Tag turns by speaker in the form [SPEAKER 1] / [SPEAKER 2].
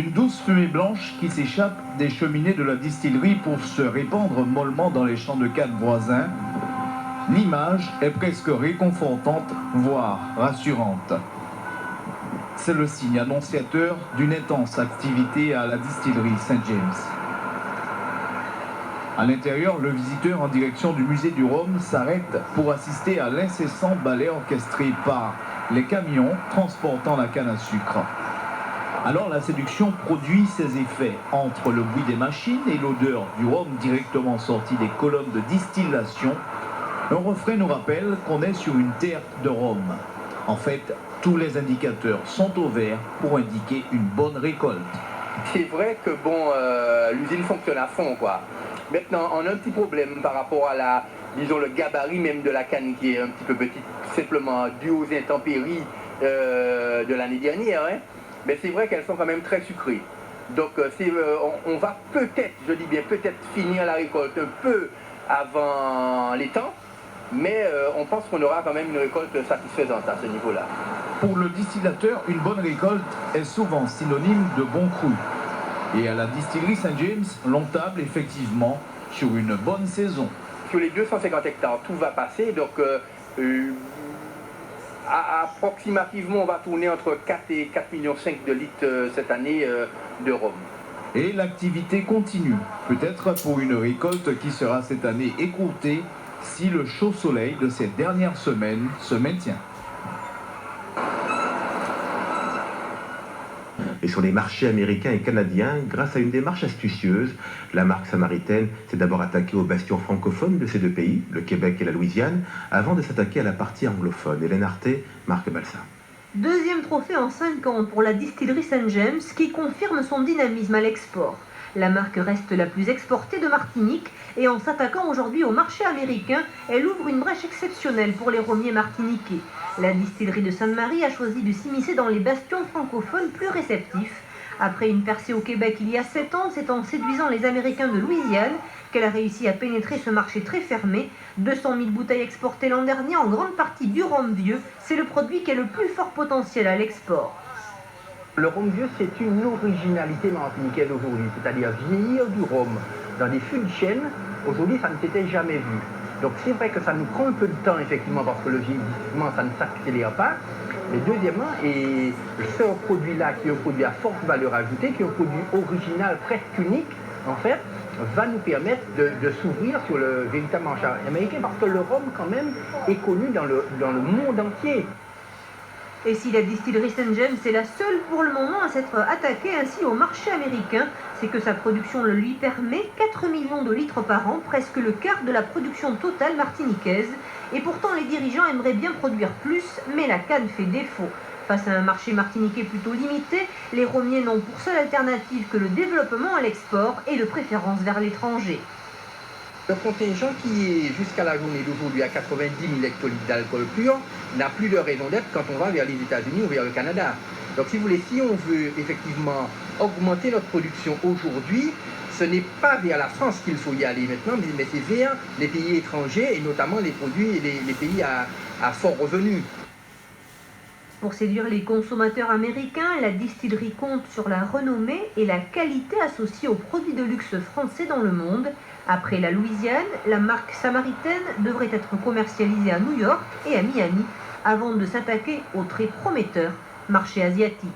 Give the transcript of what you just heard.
[SPEAKER 1] Une douce fumée blanche qui s'échappe des cheminées de la distillerie pour se répandre mollement dans les champs de canne voisins. L'image est presque réconfortante, voire rassurante. C'est le signe annonciateur d'une intense activité à la distillerie St. James. À l'intérieur, le visiteur en direction du musée du rhum s'arrête pour assister à l'incessant ballet orchestré par les camions transportant la canne à sucre. Alors la séduction produit ses effets entre le bruit des machines et l'odeur du rhum directement sorti des colonnes de distillation. Un refrain nous rappelle qu'on est sur une terre de rhum. En fait, tous les indicateurs sont au vert pour indiquer une bonne récolte.
[SPEAKER 2] C'est vrai que l'usine fonctionne à fond, quoi. Maintenant, on a un petit problème par rapport à disons, le gabarit même de la canne qui est un petit peu petite, simplement dû aux intempéries de l'année dernière. Hein. Mais c'est vrai qu'elles sont quand même très sucrées. Donc on va peut-être, je dis bien peut-être, finir la récolte un peu avant les temps, mais on pense qu'on aura quand même une récolte satisfaisante à ce niveau-là.
[SPEAKER 1] Pour le distillateur, une bonne récolte est souvent synonyme de bon cru. Et à la distillerie St. James, l'on table effectivement sur une bonne saison.
[SPEAKER 2] Sur les 250 hectares, tout va passer, donc approximativement, on va tourner entre 4 et 4,5 millions de litres cette année de rhum.
[SPEAKER 1] Et l'activité continue, peut-être pour une récolte qui sera cette année écourtée si le chaud soleil de ces dernières semaines se maintient.
[SPEAKER 3] Et sur les marchés américains et canadiens, grâce à une démarche astucieuse, la marque samaritaine s'est d'abord attaquée aux bastions francophones de ces deux pays, le Québec et la Louisiane, avant de s'attaquer à la partie anglophone. Hélène Arté, Marc Balsa.
[SPEAKER 4] Deuxième trophée en 5 ans pour la distillerie St. James qui confirme son dynamisme à l'export. La marque reste la plus exportée de Martinique et en s'attaquant aujourd'hui au marché américain, elle ouvre une brèche exceptionnelle pour les romiers martiniquais. La distillerie de Sainte-Marie a choisi de s'immiscer dans les bastions francophones plus réceptifs. Après une percée au Québec il y a 7 ans, c'est en séduisant les Américains de Louisiane qu'elle a réussi à pénétrer ce marché très fermé. 200 000 bouteilles exportées l'an dernier, en grande partie du rhum vieux. C'est le produit qui a le plus fort potentiel à l'export.
[SPEAKER 2] Le rhum vieux, c'est une originalité martiniquaise aujourd'hui, c'est-à-dire vieillir du rhum dans des fûts de chêne. Aujourd'hui, ça ne s'était jamais vu. Donc c'est vrai que ça nous prend un peu de temps, effectivement, parce que le vieillissement, ça ne s'accélère pas. Mais deuxièmement, et ce produit-là, qui est un produit à forte valeur ajoutée, qui est un produit original, presque unique, en fait, va nous permettre de s'ouvrir sur le véritable marché américain, parce que le rhum, quand même, est connu dans le monde entier.
[SPEAKER 4] Et si la distillerie St. James est la seule pour le moment à s'être attaquée ainsi au marché américain, c'est que sa production le lui permet, 4 millions de litres par an, presque le quart de la production totale martiniquaise. Et pourtant les dirigeants aimeraient bien produire plus, mais la canne fait défaut. Face à un marché martiniquais plutôt limité, les romiers n'ont pour seule alternative que le développement à l'export et de préférence vers l'étranger.
[SPEAKER 2] Le contingent qui est jusqu'à la journée d'aujourd'hui à 90 000 hectolitres d'alcool pur n'a plus de raison d'être quand on va vers les États-Unis ou vers le Canada. Donc si vous voulez, si on veut effectivement augmenter notre production aujourd'hui, ce n'est pas vers la France qu'il faut y aller maintenant, mais c'est vers les pays étrangers et notamment les pays à fort revenu.
[SPEAKER 4] Pour séduire les consommateurs américains, la distillerie compte sur la renommée et la qualité associée aux produits de luxe français dans le monde. Après la Louisiane, la marque samaritaine devrait être commercialisée à New York et à Miami avant de s'attaquer au très prometteur marché asiatique.